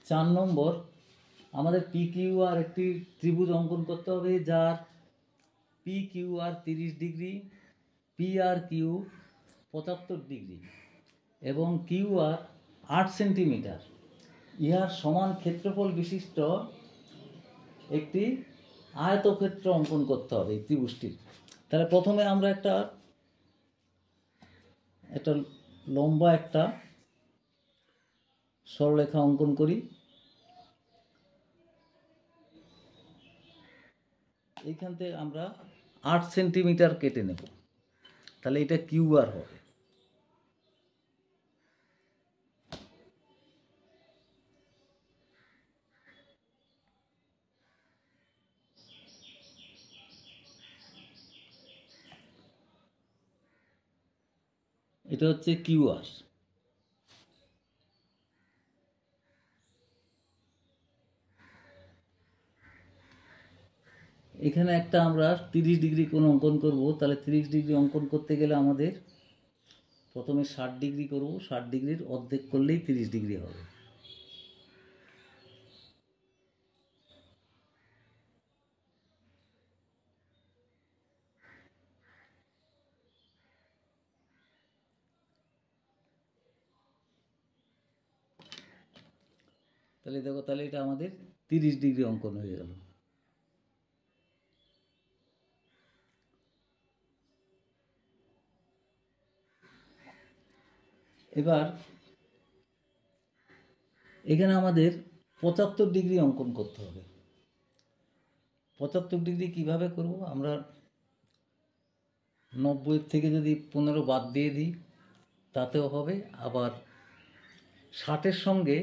4 নম্বর, আমাদের P Q R একটি ত্রিভুজ অঙ্কন করতে হবে যার P Q R 30 degree, P R Q 75 degree এবং কিউ আর 8 সেন্টিমিটার। ইহার সমান ক্ষেত্রফল বিশিষ্ট একটি আয়তক্ষেত্র অঙ্কন করতে হবে এই ত্রিভুজটির। তাহলে প্রথমে আমরা একটা লম্বা একটা সরলরেখা অঙ্কন করি। এইখান থেকে আমরা 8 সেন্টিমিটার কেটে নেব, তাহলে এটা কিউ আর হবে। এটা হচ্ছে কিউ আর। এখানে একটা আমরা 30 ডিগ্রি কোণ অঙ্কন করব। তাহলে 30 ডিগ্রি অঙ্কন করতে গেলে আমাদের প্রথমে 60 ডিগ্রি করব। 60 ডিগ্রির অর্ধেক করলেই 30 ডিগ্রি হবে। তাহলে দেখো, তাহলে এটা আমাদের 30 ডিগ্রি অঙ্কন হয়ে গেল। এবার এখানে আমাদের 75 ডিগ্রি অঙ্কন করতে হবে। 75 ডিগ্রি কিভাবে করব? আমরা 90 থেকে যদি 15 বাদ দিয়ে দিই তাতেও হবে, আবার 60-এর সঙ্গে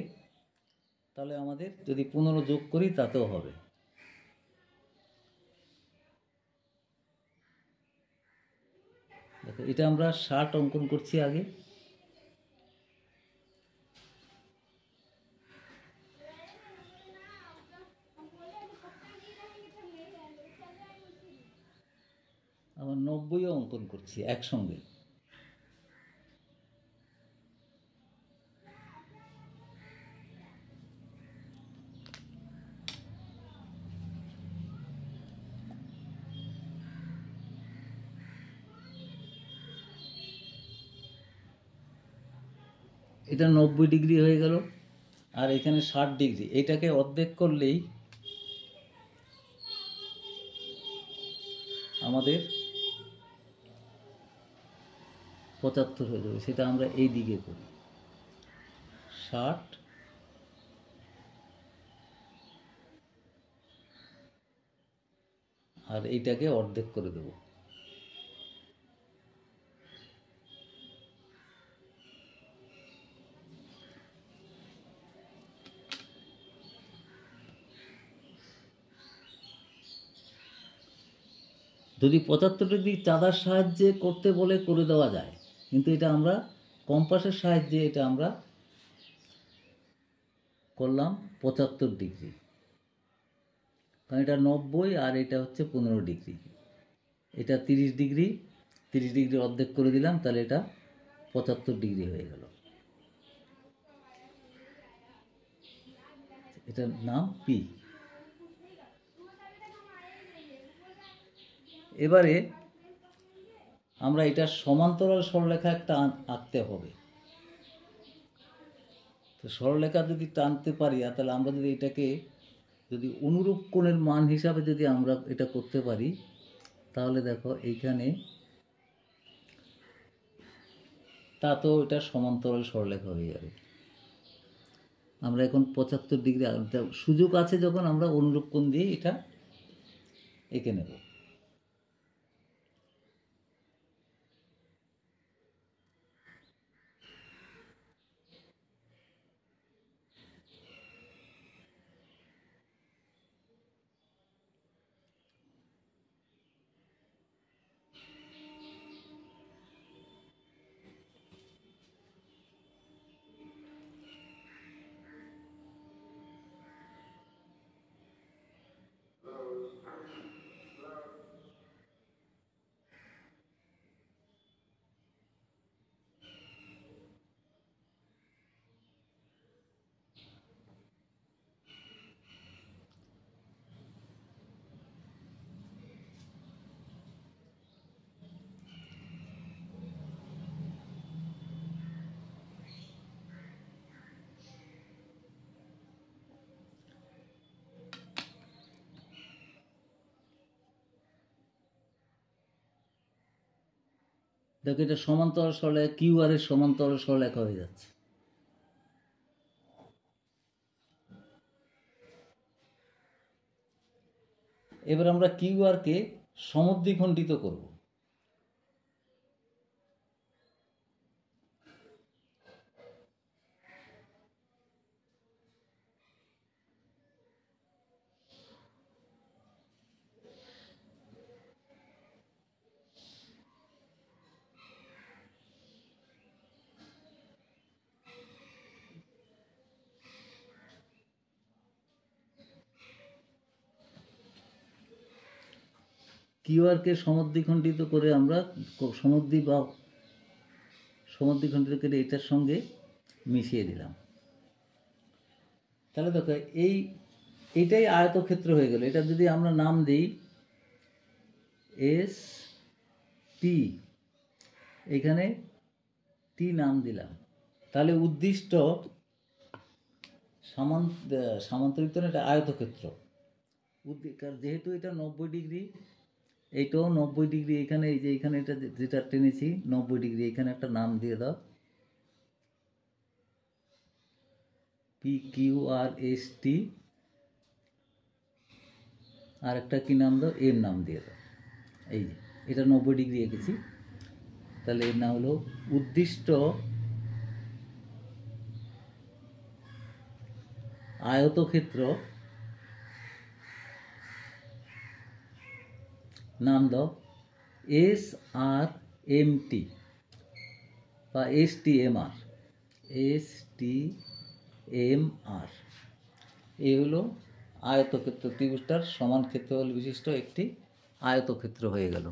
তাহলে আমাদের যদি 15 যোগ করি তাতেও হবে। দেখো, এটা আমরা 60 অঙ্কন করছি আগে। আবার 90ও অঙ্কন করছি একসঙ্গে। এটা 90 ডিগ্রি হয়ে গেল, আর এখানে 60 ডিগ্রি। এইটাকে অর্ধেক করলেই আমাদের 75 হয়ে যাবে। সেটা আমরা এই দিকে করি, 60 আর এইটাকে অর্ধেক করে দেব। যদি 75 ডিগ্রি চাঁদার সাহায্যে করতে বলে করে দেওয়া যায়, কিন্তু এটা আমরা কম্পাসের সাহায্যে এটা আমরা করলাম 75 ডিগ্রি। কারণ এটা 90 আর এটা হচ্ছে 15 ডিগ্রি। এটা 30 ডিগ্রি, 30 ডিগ্রি অর্ধেক করে দিলাম, তাহলে এটা 75 ডিগ্রি হয়ে গেল। এটার নাম পি। এবারে আমরা এটার সমান্তরাল সরলরেখা একটা আঁকতে হবে। তো সরলরেখা যদি টানতে পারি, তাহলে আমরা যদি এটাকে যদি অনুরূপ কোণের মান হিসাবে যদি আমরা এটা করতে পারি, তাহলে দেখো এইখানে তা তো এটা সমান্তরাল সরলরেখা হয়ে যাবে। আমরা এখন 75 ডিগ্রি সুযোগ আছে যখন আমরা অনুরূপ কোণ দিয়ে এটা এঁকে নেব। দেখো এটা সমান্তরাল সরলরেখা, কিউ আর এর সমান্তরাল সরলরেখা হয়ে যাচ্ছে। এবার আমরা কিউ আর কে সমদ্বিখণ্ডিত করব। কিউ আর কে সমদ্বিখণ্ডিত করে আমরা সমদ্বিখণ্ডিত করে এটার সঙ্গে মিশিয়ে দিলাম। তাহলে দেখো এইটাই আয়তক্ষেত্র হয়ে গেল। এটা যদি আমরা নাম দিই এস টি, এখানে টি নাম দিলাম, তাহলে উদ্দিষ্ট সামান্তরিক এটা আয়তক্ষেত্র। যেহেতু এটা 90 ডিগ্রি, এইটাও 90 ডিগ্রি, এখানে এই যে এখানে এটা যেটা টেনেছি 90 ডিগ্রি, এখানে একটা নাম দিয়ে দাও P Q R S T, আর একটা কি নাম দাও, এর নাম দিয়ে দাও। এই যে এটা 90 ডিগ্রি এঁকেছি, তাহলে এর নাম হলো উদ্দিষ্ট আয়তক্ষেত্র, নাম দাও এস আর এম টি বা S T M R, S T M R. এই হলো আয়তক্ষেত্র, ত্রিভুজটার সমান ক্ষেত্রফল বিশিষ্ট একটি আয়তক্ষেত্র হয়ে গেল।